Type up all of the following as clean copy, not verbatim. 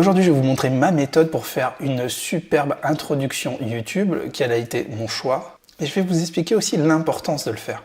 Aujourd'hui, je vais vous montrer ma méthode pour faire une superbe introduction YouTube, quel a été mon choix. Et je vais vous expliquer aussi l'importance de le faire.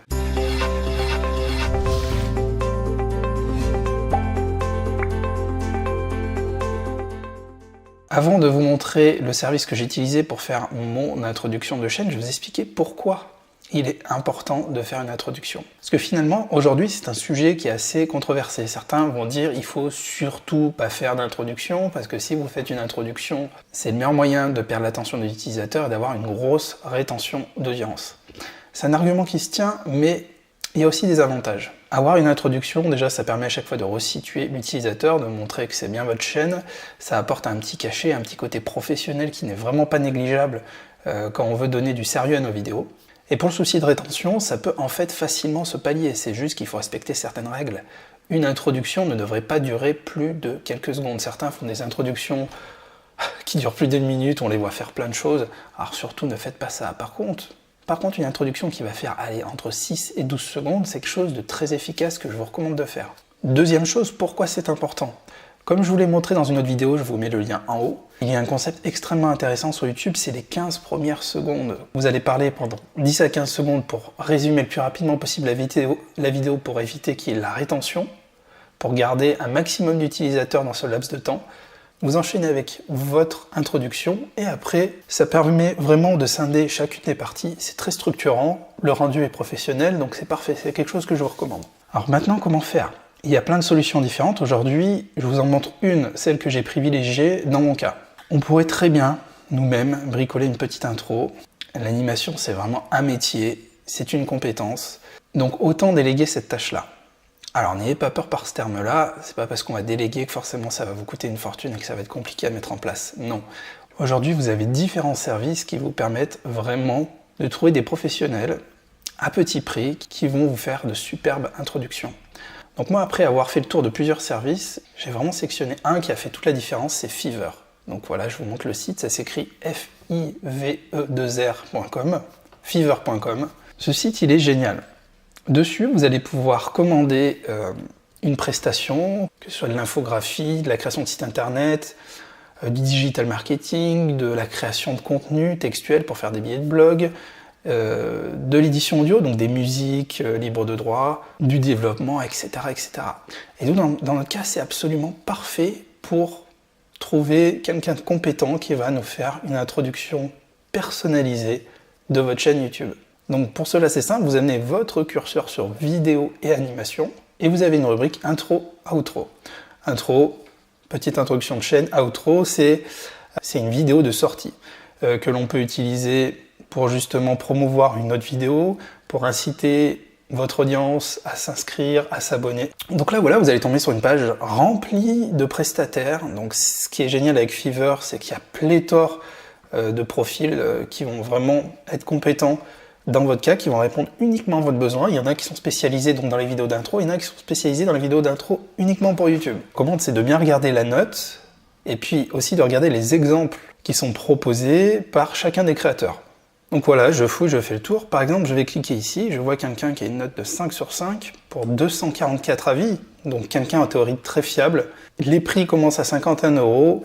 Avant de vous montrer le service que j'ai utilisé pour faire mon introduction de chaîne, je vais vous expliquer pourquoi il est important de faire une introduction. Parce que finalement, aujourd'hui, c'est un sujet qui est assez controversé. Certains vont dire il faut surtout pas faire d'introduction, parce que si vous faites une introduction, c'est le meilleur moyen de perdre l'attention de l'utilisateur et d'avoir une grosse rétention d'audience. C'est un argument qui se tient, mais il y a aussi des avantages. Avoir une introduction, déjà, ça permet à chaque fois de resituer l'utilisateur, de montrer que c'est bien votre chaîne. Ça apporte un petit cachet, un petit côté professionnel qui n'est vraiment pas négligeable quand on veut donner du sérieux à nos vidéos. Et pour le souci de rétention, ça peut en fait facilement se pallier, c'est juste qu'il faut respecter certaines règles. Une introduction ne devrait pas durer plus de quelques secondes. Certains font des introductions qui durent plus d'une minute, on les voit faire plein de choses, alors surtout ne faites pas ça. Par contre, une introduction qui va faire entre 6 et 12 secondes, c'est quelque chose de très efficace que je vous recommande de faire. Deuxième chose, pourquoi c'est important ? Comme je vous l'ai montré dans une autre vidéo, je vous mets le lien en haut, il y a un concept extrêmement intéressant sur YouTube, c'est les 15 premières secondes. Vous allez parler pendant 10 à 15 secondes pour résumer le plus rapidement possible la vidéo pour éviter qu'il y ait la rétention, pour garder un maximum d'utilisateurs dans ce laps de temps. Vous enchaînez avec votre introduction et après, ça permet vraiment de scinder chacune des parties. C'est très structurant, le rendu est professionnel, donc c'est parfait, c'est quelque chose que je vous recommande. Alors maintenant, comment faire ? Il y a plein de solutions différentes. Aujourd'hui, je vous en montre une, celle que j'ai privilégiée dans mon cas. On pourrait très bien, nous-mêmes, bricoler une petite intro. L'animation, c'est vraiment un métier, c'est une compétence. Donc autant déléguer cette tâche-là. Alors n'ayez pas peur par ce terme-là, c'est pas parce qu'on va déléguer que forcément ça va vous coûter une fortune et que ça va être compliqué à mettre en place. Non. Aujourd'hui, vous avez différents services qui vous permettent vraiment de trouver des professionnels à petit prix qui vont vous faire de superbes introductions. Donc moi, après avoir fait le tour de plusieurs services, j'ai vraiment sélectionné un qui a fait toute la différence, c'est Fiverr. Donc voilà, je vous montre le site, ça s'écrit five2r.com, fiverr.com. Ce site, il est génial. Dessus, vous allez pouvoir commander une prestation, que ce soit de l'infographie, de la création de site internet, du digital marketing, de la création de contenu textuel pour faire des billets de blog, de l'édition audio, donc des musiques libres de droit, du développement, etc. etc. Et donc dans notre cas, c'est absolument parfait pour trouver quelqu'un de compétent qui va nous faire une introduction personnalisée de votre chaîne YouTube. Donc pour cela, c'est simple, vous amenez votre curseur sur vidéo et animation, et vous avez une rubrique intro, outro. Intro, petite introduction de chaîne, outro, c'est une vidéo de sortie que l'on peut utiliser pour justement promouvoir une autre vidéo, pour inciter votre audience à s'inscrire, à s'abonner. Donc là, voilà, vous allez tomber sur une page remplie de prestataires. Donc ce qui est génial avec Fiverr, c'est qu'il y a pléthore de profils qui vont vraiment être compétents dans votre cas, qui vont répondre uniquement à votre besoin. Il y en a qui sont spécialisés donc dans les vidéos d'intro, il y en a qui sont spécialisés dans les vidéos d'intro uniquement pour YouTube. La commande, c'est de bien regarder la note, et puis aussi de regarder les exemples qui sont proposés par chacun des créateurs. Donc voilà, je fouille, je fais le tour. Par exemple, je vais cliquer ici, je vois quelqu'un qui a une note de 5 sur 5 pour 244 avis, donc quelqu'un en théorie très fiable. Les prix commencent à 51 €.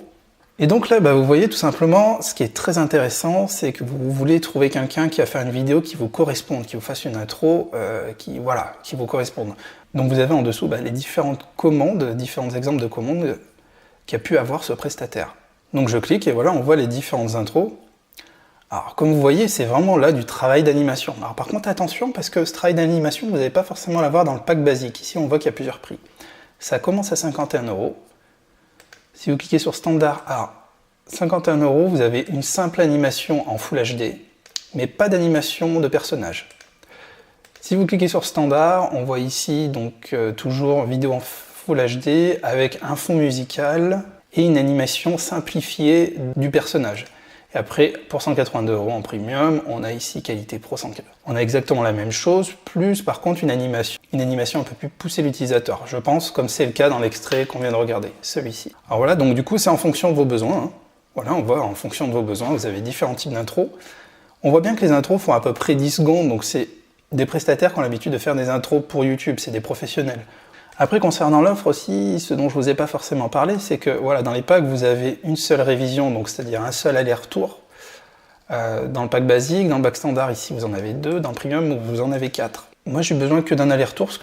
Et donc là, vous voyez tout simplement, ce qui est très intéressant, c'est que vous voulez trouver quelqu'un qui va faire une vidéo qui vous corresponde, qui vous fasse une intro qui vous corresponde. Donc vous avez en dessous les différentes commandes, différents exemples de commandes qu'a pu avoir ce prestataire. Donc je clique et voilà, on voit les différentes intros. Alors comme vous voyez, c'est vraiment là du travail d'animation. Alors par contre, attention, parce que ce travail d'animation, vous n'allez pas forcément l'avoir dans le pack basique. Ici, on voit qu'il y a plusieurs prix. Ça commence à 51 €. Si vous cliquez sur standard, à 51 €, vous avez une simple animation en Full HD, mais pas d'animation de personnage. Si vous cliquez sur standard, on voit ici donc toujours vidéo en Full HD avec un fond musical et une animation simplifiée du personnage. Et après, pour 182 € en premium, on a ici qualité Pro 104. On a exactement la même chose, plus par contre une animation un peu plus poussée l'utilisateur. Je pense, comme c'est le cas dans l'extrait qu'on vient de regarder, celui-ci. Alors voilà, donc du coup, c'est en fonction de vos besoins. Voilà, on voit en fonction de vos besoins, vous avez différents types d'intros. On voit bien que les intros font à peu près 10 secondes, donc c'est des prestataires qui ont l'habitude de faire des intros pour YouTube, c'est des professionnels. Après, concernant l'offre aussi, ce dont je vous ai pas forcément parlé, c'est que voilà, dans les packs, vous avez une seule révision, donc c'est-à-dire un seul aller-retour. Dans le pack basique, dans le pack standard, ici, vous en avez 2, dans le premium, vous en avez 4. Moi, j'ai besoin que d'un aller-retour parce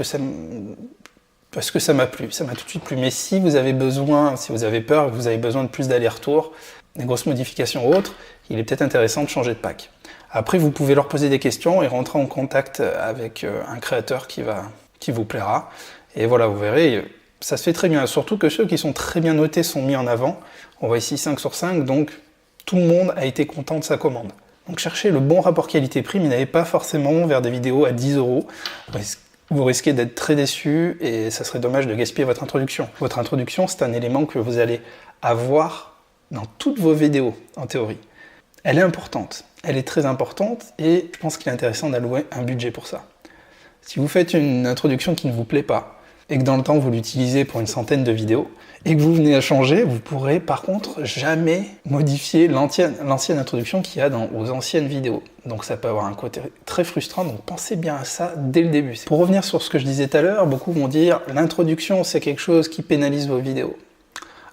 que ça m'a plu, ça m'a tout de suite plu. Mais si vous avez besoin, si vous avez peur, que vous avez besoin de plus d'aller-retour, des grosses modifications ou autres, il est peut-être intéressant de changer de pack. Après, vous pouvez leur poser des questions et rentrer en contact avec un créateur qui vous plaira. Et voilà, vous verrez, ça se fait très bien. Surtout que ceux qui sont très bien notés sont mis en avant. On voit ici 5 sur 5, donc tout le monde a été content de sa commande. Donc cherchez le bon rapport qualité-prix, mais n'allez pas forcément vers des vidéos à 10 €. Vous risquez d'être très déçu et ça serait dommage de gaspiller votre introduction. Votre introduction, c'est un élément que vous allez avoir dans toutes vos vidéos, en théorie. Elle est importante, elle est très importante et je pense qu'il est intéressant d'allouer un budget pour ça. Si vous faites une introduction qui ne vous plaît pas, et que dans le temps vous l'utilisez pour une centaine de vidéos, et que vous venez à changer, vous pourrez par contre jamais modifier l'ancienne introduction qu'il y a dans vos anciennes vidéos. Donc ça peut avoir un côté très frustrant, donc pensez bien à ça dès le début. Pour revenir sur ce que je disais tout à l'heure, beaucoup vont dire l'introduction c'est quelque chose qui pénalise vos vidéos.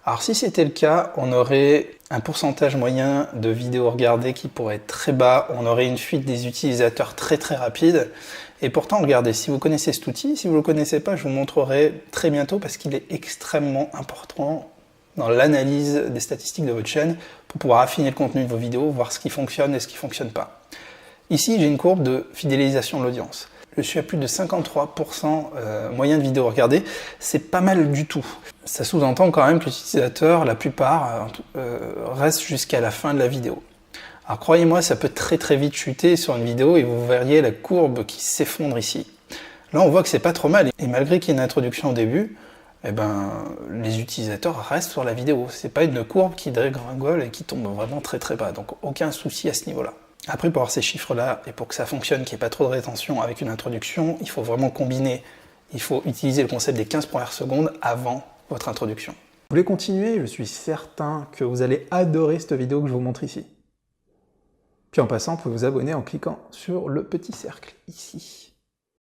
Alors si c'était le cas, on aurait un pourcentage moyen de vidéos regardées qui pourrait être très bas, on aurait une fuite des utilisateurs très rapide, et pourtant regardez, si vous connaissez cet outil, si vous ne le connaissez pas, je vous montrerai très bientôt parce qu'il est extrêmement important dans l'analyse des statistiques de votre chaîne pour pouvoir affiner le contenu de vos vidéos, voir ce qui fonctionne et ce qui ne fonctionne pas. Ici, j'ai une courbe de fidélisation de l'audience. Je suis à plus de 53% moyen de vidéos regardées, c'est pas mal du tout. Ça sous-entend quand même que l'utilisateur, la plupart, reste jusqu'à la fin de la vidéo. Alors croyez-moi, ça peut très vite chuter sur une vidéo et vous verriez la courbe qui s'effondre ici. Là, on voit que c'est pas trop mal et malgré qu'il y ait une introduction au début, eh ben, les utilisateurs restent sur la vidéo. C'est pas une courbe qui dégringole et qui tombe vraiment très bas, donc aucun souci à ce niveau-là. Après, pour avoir ces chiffres-là et pour que ça fonctionne, qu'il n'y ait pas trop de rétention avec une introduction, il faut vraiment combiner. Il faut utiliser le concept des 15 premières secondes avant votre introduction. Vous voulez continuer? Je suis certain que vous allez adorer cette vidéo que je vous montre ici. Puis en passant, vous pouvez vous abonner en cliquant sur le petit cercle ici.